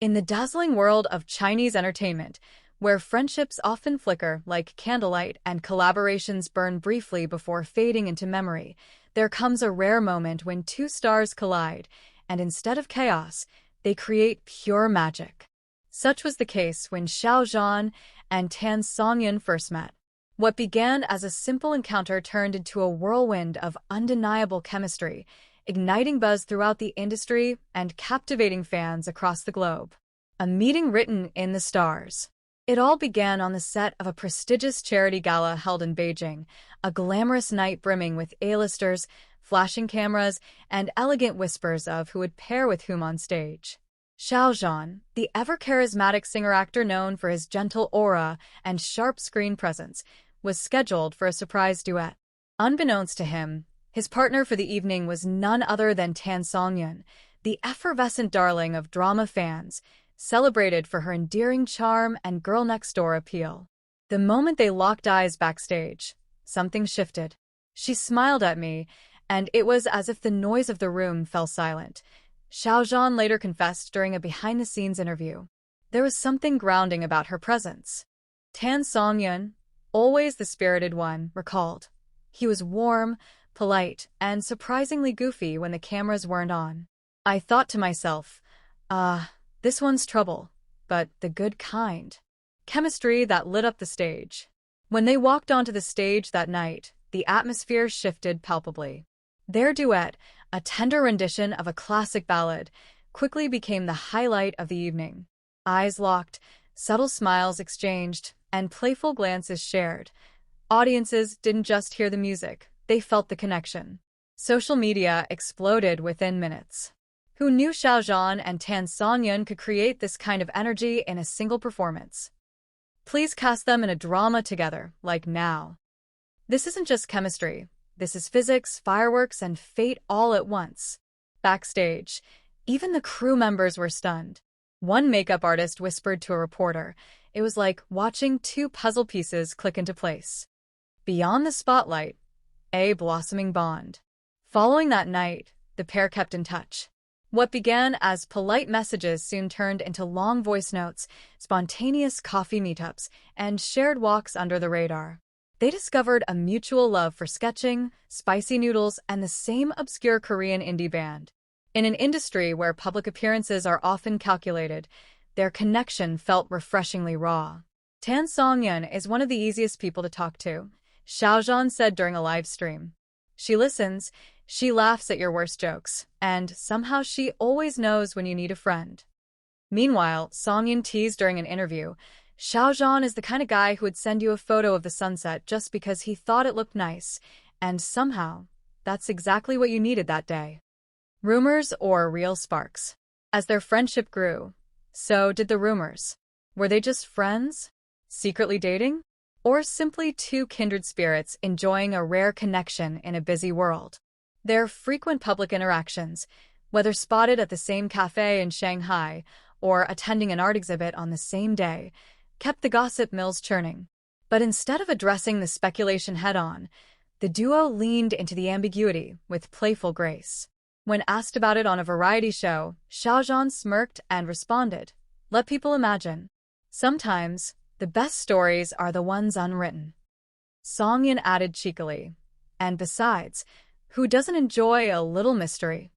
In the dazzling world of Chinese entertainment, where friendships often flicker like candlelight and collaborations burn briefly before fading into memory, there comes a rare moment when two stars collide, and instead of chaos, they create pure magic. Such was the case when Xiao Zhan and Tan Songyun first met. What began as a simple encounter turned into a whirlwind of undeniable chemistry, igniting buzz throughout the industry and captivating fans across the globe. A meeting written in the stars. It all began on the set of a prestigious charity gala held in Beijing, a glamorous night brimming with A-listers, flashing cameras, and elegant whispers of who would pair with whom on stage. Xiao Zhan, the ever-charismatic singer-actor known for his gentle aura and sharp screen presence, was scheduled for a surprise duet. Unbeknownst to him, his partner for the evening was none other than Tan Songyun, the effervescent darling of drama fans, celebrated for her endearing charm and girl-next-door appeal. The moment they locked eyes backstage, something shifted. She smiled at me, and it was as if the noise of the room fell silent. Xiao Zhan later confessed during a behind-the-scenes interview. There was something grounding about her presence. Tan Songyun, always the spirited one, recalled. He was warm, polite, and surprisingly goofy when the cameras weren't on. I thought to myself, this one's trouble, but the good kind. Chemistry that lit up the stage. When they walked onto the stage that night, the atmosphere shifted palpably. Their duet, a tender rendition of a classic ballad, quickly became the highlight of the evening. Eyes locked, subtle smiles exchanged, and playful glances shared. Audiences didn't just hear the music, they felt the connection. Social media exploded within minutes. Who knew Xiao Zhan and Tan Songyun could create this kind of energy in a single performance? Please cast them in a drama together, like now. This isn't just chemistry. This is physics, fireworks, and fate all at once. Backstage, even the crew members were stunned. One makeup artist whispered to a reporter, it was like watching two puzzle pieces click into place. Beyond the spotlight, a blossoming bond. Following that night, the pair kept in touch. What began as polite messages soon turned into long voice notes, spontaneous coffee meetups, and shared walks under the radar. They discovered a mutual love for sketching, spicy noodles, and the same obscure Korean indie band. In an industry where public appearances are often calculated, their connection felt refreshingly raw. Tan Songyun is one of the easiest people to talk to, Xiao Zhan said during a live stream. She listens, she laughs at your worst jokes, and somehow she always knows when you need a friend. Meanwhile, Songyun teased during an interview, Xiao Zhan is the kind of guy who would send you a photo of the sunset just because he thought it looked nice, and somehow, that's exactly what you needed that day. Rumors or real sparks? As their friendship grew, so did the rumors. Were they just friends? Secretly dating? Or simply two kindred spirits enjoying a rare connection in a busy world? Their frequent public interactions, whether spotted at the same cafe in Shanghai or attending an art exhibit on the same day, kept the gossip mills churning. But instead of addressing the speculation head-on, the duo leaned into the ambiguity with playful grace. When asked about it on a variety show, Xiao Zhan smirked and responded, "Let people imagine. Sometimes, the best stories are the ones unwritten." Songyun added cheekily, "And besides, who doesn't enjoy a little mystery?"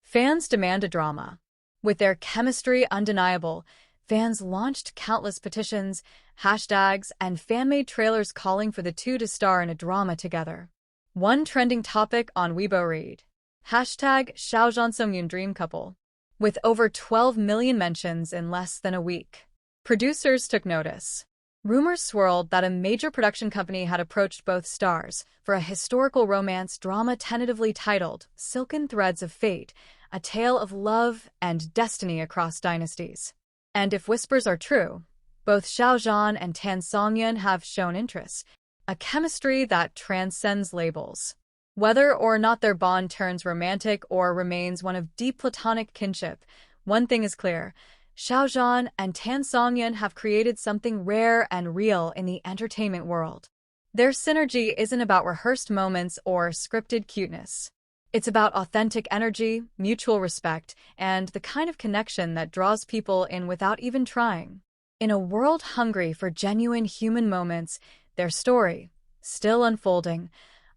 Fans demand a drama. With their chemistry undeniable, fans launched countless petitions, hashtags, and fan-made trailers calling for the two to star in a drama together. One trending topic on Weibo read, #Xiao Zhan Songyun Dream Couple, with over 12 million mentions in less than a week. Producers took notice. Rumors swirled that a major production company had approached both stars for a historical romance drama tentatively titled Silken Threads of Fate, a tale of love and destiny across dynasties. And if whispers are true, both Xiao Zhan and Tan Songyun have shown interest, a chemistry that transcends labels. Whether or not their bond turns romantic or remains one of deep platonic kinship, one thing is clear. Xiao Zhan and Tan Songyun have created something rare and real in the entertainment world. Their synergy isn't about rehearsed moments or scripted cuteness. It's about authentic energy, mutual respect, and the kind of connection that draws people in without even trying. In a world hungry for genuine human moments, their story, still unfolding,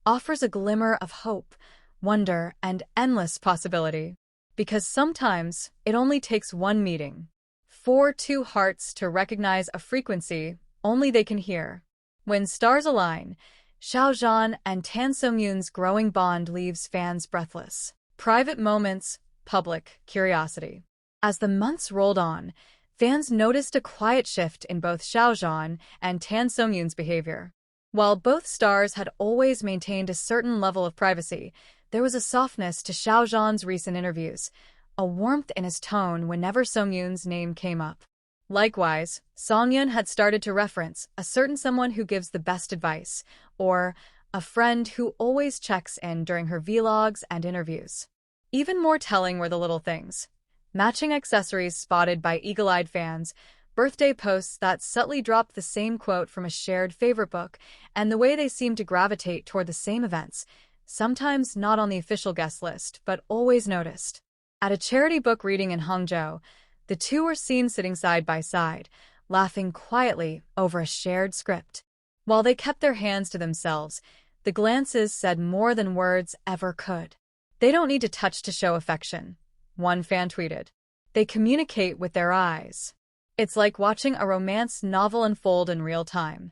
offers a glimmer of hope, wonder, and endless possibility. Because sometimes it only takes one meeting for two hearts to recognize a frequency only they can hear. When stars align, Xiao Zhan and Tan Songyun's growing bond leaves fans breathless. Private moments, public curiosity. As the months rolled on, fans noticed a quiet shift in both Xiao Zhan and Tan Songyun's behavior. While both stars had always maintained a certain level of privacy, there was a softness to Xiao Zhan's recent interviews, a warmth in his tone whenever Songyun's name came up. Likewise, Songyun had started to reference a certain someone who gives the best advice, or a friend who always checks in during her vlogs and interviews. Even more telling were the little things. Matching accessories spotted by eagle-eyed fans, birthday posts that subtly dropped the same quote from a shared favorite book, and the way they seemed to gravitate toward the same events, sometimes not on the official guest list, but always noticed. At a charity book reading in Hangzhou, the two were seen sitting side by side, laughing quietly over a shared script. While they kept their hands to themselves, the glances said more than words ever could. They don't need to touch to show affection, one fan tweeted. They communicate with their eyes. It's like watching a romance novel unfold in real time.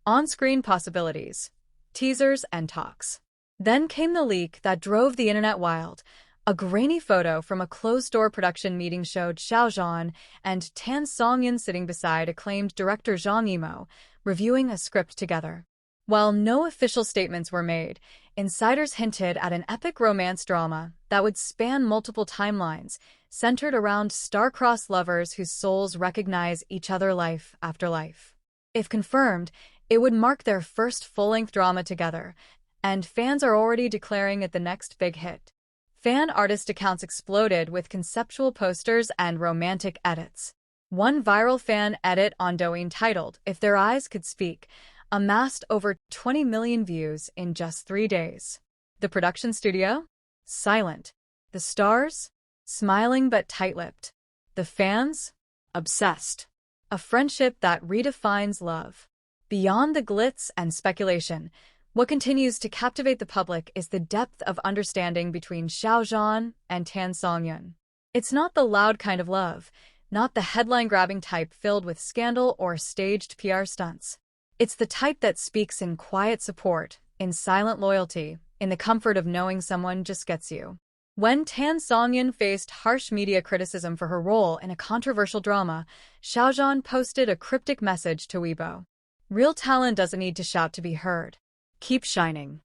On-screen possibilities, teasers, and talks. Then came the leak that drove the internet wild. A grainy photo from a closed-door production meeting showed Xiao Zhan and Tan Songyun sitting beside acclaimed director Zhang Yimou, reviewing a script together. While no official statements were made, insiders hinted at an epic romance drama that would span multiple timelines, centered around star-crossed lovers whose souls recognize each other life after life. If confirmed, it would mark their first full-length drama together, and fans are already declaring it the next big hit. Fan artist accounts exploded with conceptual posters and romantic edits. One viral fan edit on Douyin titled, "If Their Eyes Could Speak," amassed over 20 million views in just 3 days. The production studio? Silent. The stars? Smiling but tight-lipped. The fans? Obsessed. A friendship that redefines love. Beyond the glitz and speculation, what continues to captivate the public is the depth of understanding between Xiao Zhan and Tan Songyun. It's not the loud kind of love, not the headline-grabbing type filled with scandal or staged PR stunts. It's the type that speaks in quiet support, in silent loyalty, in the comfort of knowing someone just gets you. When Tan Songyun faced harsh media criticism for her role in a controversial drama, Xiao Zhan posted a cryptic message to Weibo. Real talent doesn't need to shout to be heard. Keep shining.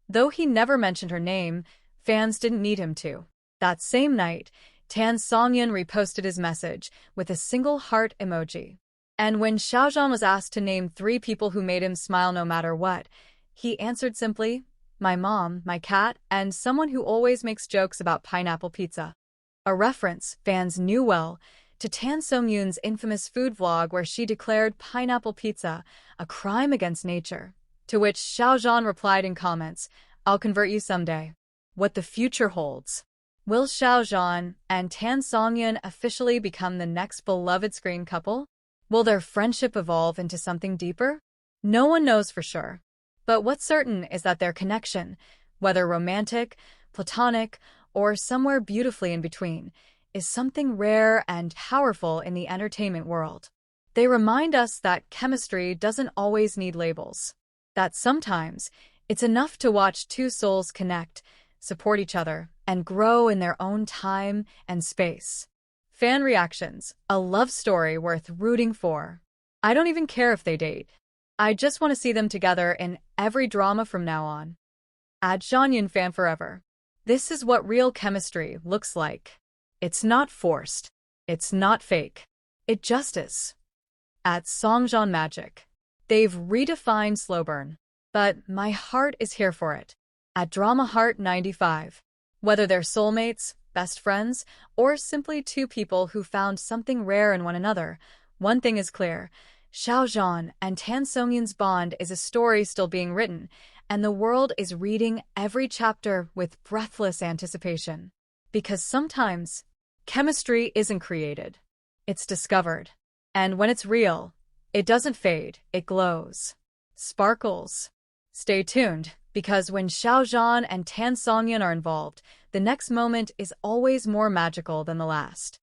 Though he never mentioned her name, fans didn't need him to. That same night, Tan Songyun reposted his message with a single heart emoji. And when Xiao Zhan was asked to name 3 people who made him smile no matter what, he answered simply, "My mom, my cat, and someone who always makes jokes about pineapple pizza." A reference, fans knew well, to Tan Songyun's infamous food vlog where she declared pineapple pizza a crime against nature. To which Xiao Zhan replied in comments, "I'll convert you someday." What the future holds. Will Xiao Zhan and Tan Songyun officially become the next beloved screen couple? Will their friendship evolve into something deeper? No one knows for sure. But what's certain is that their connection, whether romantic, platonic, or somewhere beautifully in between, is something rare and powerful in the entertainment world. They remind us that chemistry doesn't always need labels. That sometimes it's enough to watch two souls connect, support each other, and grow in their own time and space. Fan reactions, a love story worth rooting for. I don't even care if they date. I just want to see them together in every drama from now on. @Songyun fan forever. This is what real chemistry looks like. It's not forced. It's not fake. It just is. @Songyun magic. They've redefined slow burn, but my heart is here for it. @Drama Heart 95. Whether they're soulmates, best friends, or simply two people who found something rare in one another, one thing is clear. Xiao Zhan and Tan Songyun's bond is a story still being written, and the world is reading every chapter with breathless anticipation. Because sometimes, chemistry isn't created. It's discovered. And when it's real, it doesn't fade, it glows. Sparkles. Stay tuned, because when Xiao Zhan and Tan Songyun are involved, the next moment is always more magical than the last.